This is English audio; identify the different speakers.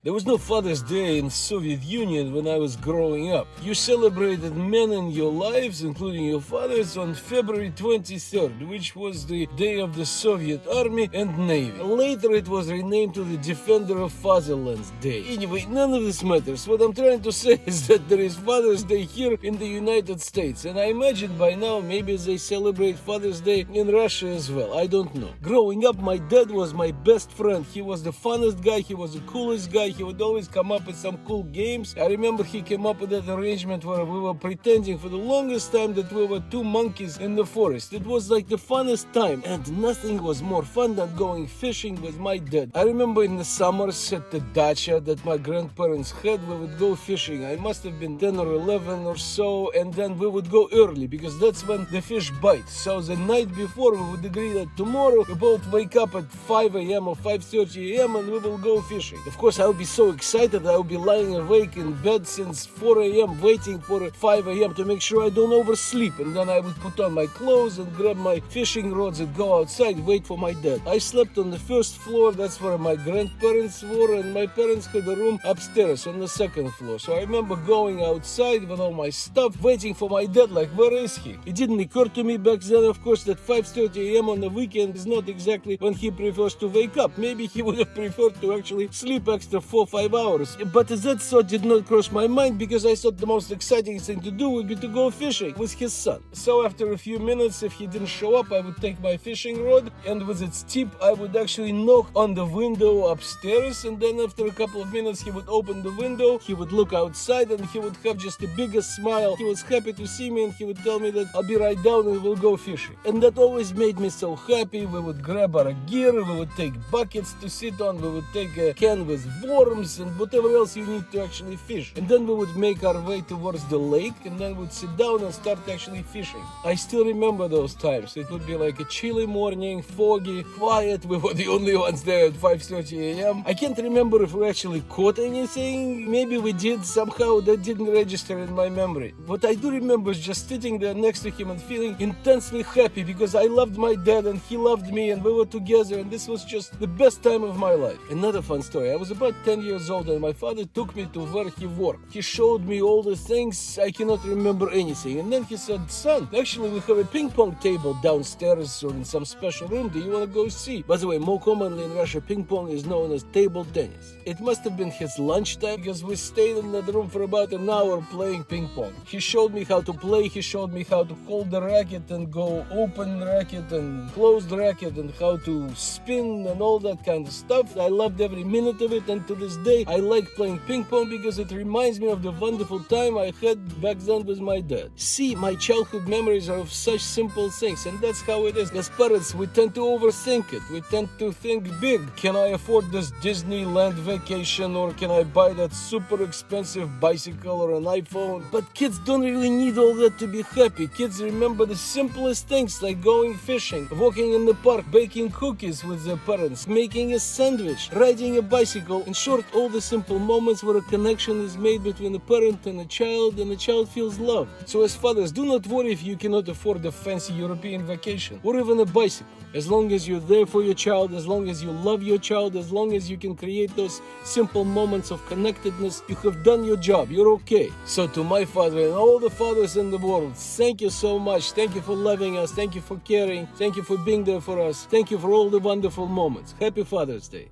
Speaker 1: There was no Father's Day in the Soviet Union when I was growing up. You celebrated men in your lives, including your fathers, on February 23rd, which was the day of the Soviet Army and Navy. Later it was renamed to the Defender of Fatherland's Day. Anyway, none of this matters. What I'm trying to say is that there is Father's Day here in the United States, and I imagine by now maybe they celebrate Father's Day in Russia as well. I don't know. Growing up, my dad was my best friend. He was the funnest guy, he was the coolest guy. He would always come up with some cool games. I remember he came up with that arrangement where we were pretending for the longest time that we were two monkeys in the forest. It was like the funnest time, and nothing was more fun than going fishing with my dad. I remember in the summers at the dacha that my grandparents had, we would go fishing. I must have been 10 or 11 or so, and then we would go early because that's when the fish bite. So the night before we would agree that tomorrow we both wake up at 5 a.m. or 5:30 a.m. and we will go fishing. Of course, I would be so excited. I would be lying awake in bed since 4 a.m. waiting for 5 a.m. to make sure I don't oversleep, and then I would put on my clothes and grab my fishing rods and go outside, wait for my dad. I slept on the first floor, that's where my grandparents were, and my parents had a room upstairs on the second floor. So I remember going outside with all my stuff, waiting for my dad, like, where is he? It didn't occur to me back then, of course, that 5:30 a.m. on the weekend is not exactly when he prefers to wake up. Maybe he would have preferred to actually sleep extra 4-5 hours. But that thought did not cross my mind because I thought the most exciting thing to do would be to go fishing with his son. So after a few minutes, if he didn't show up, I would take my fishing rod, and with its tip, I would actually knock on the window upstairs, and then after a couple of minutes, he would open the window, he would look outside, and he would have just the biggest smile. He was happy to see me, and he would tell me that I'll be right down and we'll go fishing. And that always made me so happy. We would grab our gear, we would take buckets to sit on, we would take a can with worms and whatever else you need to actually fish. And then we would make our way towards the lake, and then we'd sit down and start actually fishing. I still remember those times. It would be like a chilly morning, foggy, quiet. We were the only ones there at 5:30 a.m. I can't remember if we actually caught anything. Maybe we did. Somehow that didn't register in my memory. What I do remember is just sitting there next to him and feeling intensely happy because I loved my dad and he loved me and we were together, and this was just the best time of my life. Another fun story. I was about 10 years old and my father took me to where he worked. He showed me all the things. I cannot remember anything. And then he said, son, actually we have a ping pong table downstairs or in some special room. Do you want to go see? By the way, more commonly in Russia, ping pong is known as table tennis. It must have been his lunchtime because we stayed in that room for about an hour playing ping pong. He showed me how to play. He showed me how to hold the racket and go open the racket and close the racket and how to spin and all that kind of stuff. I loved every minute of it, and to this day I like playing ping pong because it reminds me of the wonderful time I had back then with my dad. See, my childhood memories are of such simple things, and that's how it is. As parents, we tend to overthink it. We tend to think big. Can I afford this Disneyland vacation, or can I buy that super expensive bicycle or an iPhone? But kids don't really need all that to be happy. Kids remember the simplest things like going fishing, walking in the park, baking cookies with their parents, making a sandwich, riding a bicycle. In short, all the simple moments where a connection is made between a parent and a child feels loved. So as fathers, do not worry if you cannot afford a fancy European vacation or even a bicycle. As long as you're there for your child, as long as you love your child, as long as you can create those simple moments of connectedness, you have done your job. You're okay. So to my father and all the fathers in the world, thank you so much. Thank you for loving us. Thank you for caring. Thank you for being there for us. Thank you for all the wonderful moments. Happy Father's Day.